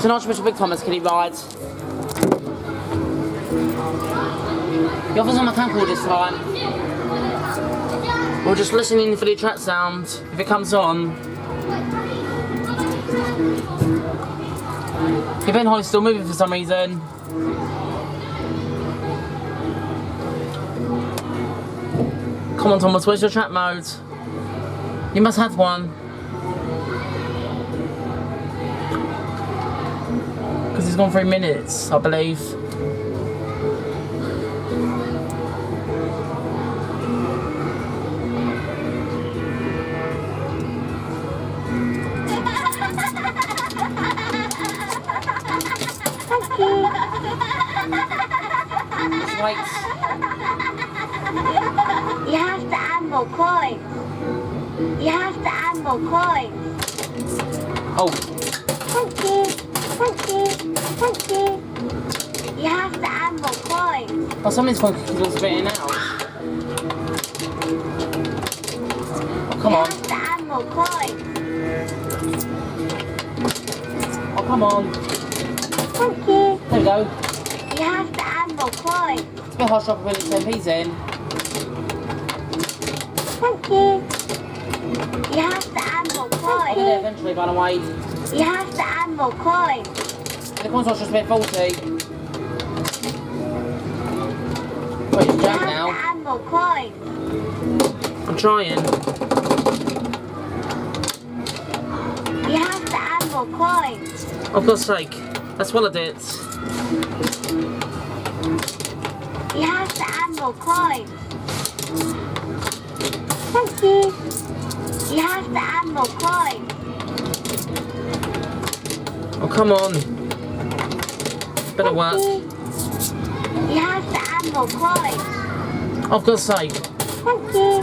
an Archbishop Big Thomas Kiddie ride. The offer's on my camcorder this time. We're just listening for the track sound. If it comes on. Your Ben Holly's still moving for some reason. Come on Thomas, where's your track mode? You must have one. Because it's gone 3 minutes, I believe. Just wait. You have to add more coins. You have to add more coins. Oh. Thank you. Thank you. Thank you. You have to add more coins. Oh, something's going to keep spitting out. Oh, come You on. have to add more coins. Oh, come on. Thank you. There we go. You have to add more coins. It's a bit hard to put 10p's in. Thank you. You have to add more I'll do coins. it eventually, by the way. You have to add more coins. The console's just a bit faulty. Wait, it's You jammed have now. to add more coins. I'm trying. You have to add more coins. Oh, for God's sake. That's what I did. You have to add more coins. Thank you. You have to add more coins. Oh, come on. Better work. You have to add more coins. Oh, for God's sake. Thank you.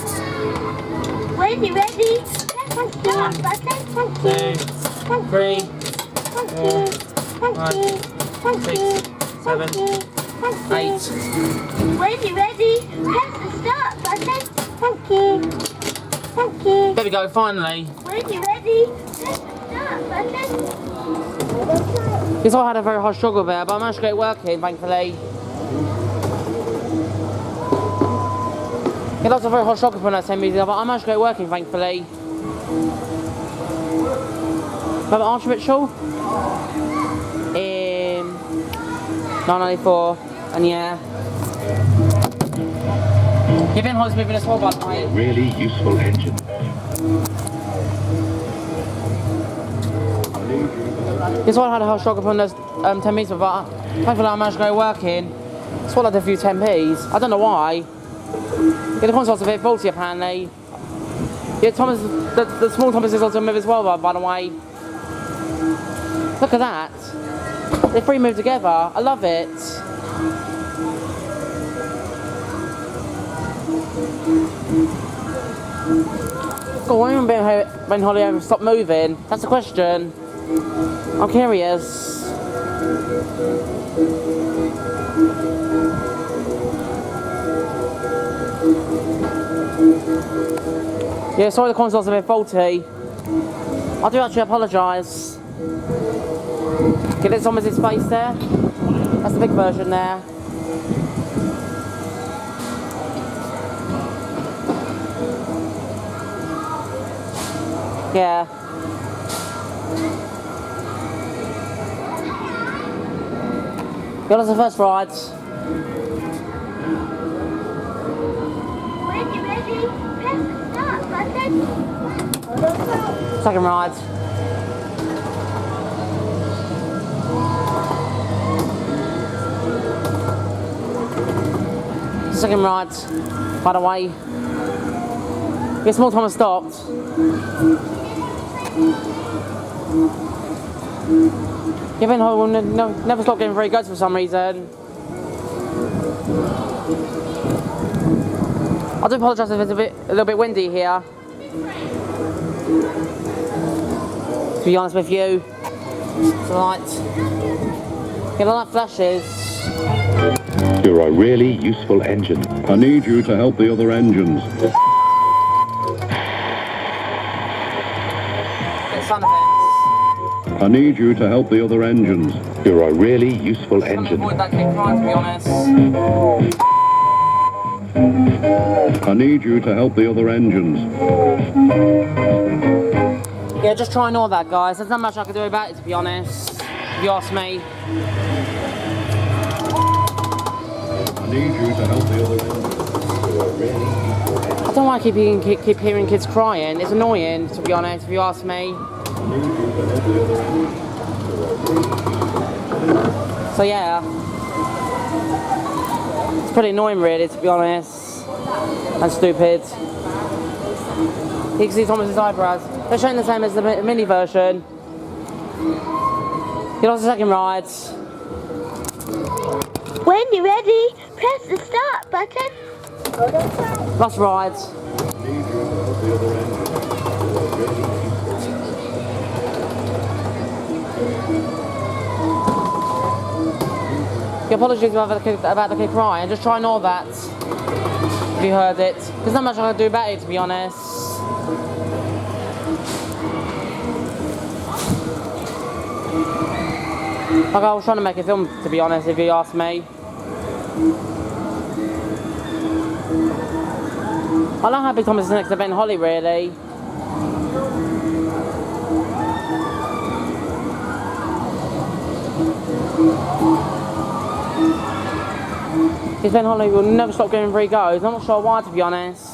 When you're ready, press the start button. Thank you. 2, Thank 3, you. Thank you. Thank 5, you. Thank 6, you. 7, Thank you. 8. When you're ready, press the start button. Thank you. Thank you. There we go, finally. When you're ready, press the start button. Because I had a very hard struggle there, but I managed to get it working, thankfully. Yeah, that was a very hard struggle for that 10 meters, but I managed to get it working, thankfully. Remember Archbishop? 994, and yeah. You've been always moving as well, by the way. Really useful engine. This one had a hard struggle from those 10 meters, but thankfully I managed to get it working. Swallowed a few 10p's. I don't know why. Yeah, the console's a bit faulty apparently. Yeah, Thomas, the small Thomas is also move as well, by the way. Look at that. They three move together. I love it. Go on, when Holly ever stop moving? That's the question. I'm curious. Yeah, sorry the console's a bit faulty. I do actually apologise. Get it Thomas's face there. That's the big version there. Yeah. Yeah, that's the first ride. When you're ready, press the start button. Second ride. Second ride, by the way. Get small Thomas stopped. Given Hall never stopped getting very good for some reason. I do apologise if it's a little bit windy here. To be honest with you, it's alright. Get a lot of flashes. You're a really useful engine. I need you to help the other engines. Get sound effects. I need you to help the other engines. You're a really useful I'm engine. avoid that kid crying, to be honest. I need you to help the other engines. Yeah, just try and ignore that, guys. There's not much I can do about it, to be honest. If you ask me. I need you to help the other engines. I don't like keep hearing kids crying. It's annoying, to be honest, if you ask me. So yeah, it's pretty annoying, really, to be honest. And stupid. You can see Thomas's eyebrows. They're showing the same as the mini version. He lost the second ride. When you're ready, press the start button. Lost rides. Apologies about the kid crying. Just try and ignore that. If you heard it. There's not much I can do about it, to be honest. Like, I was trying to make a film, to be honest, if you ask me. I don't know how big Thomas is next to Ben Holly, really. Because Ben Holly will never stop getting 3 goes. I'm not sure why, to be honest.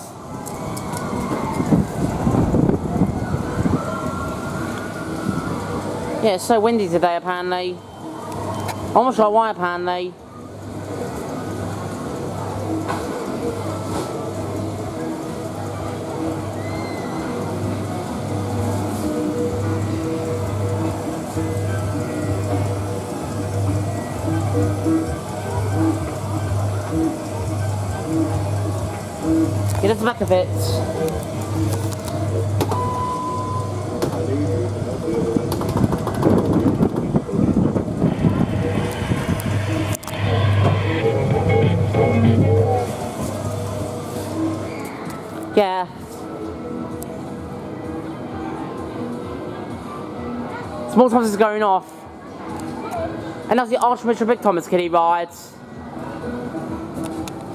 Yeah, it's so windy today, apparently. I'm not sure why, apparently. Yeah, that's the back of it. Yeah. Small Thomas is going off. And that's the Archbishop Big Thomas Kiddie ride.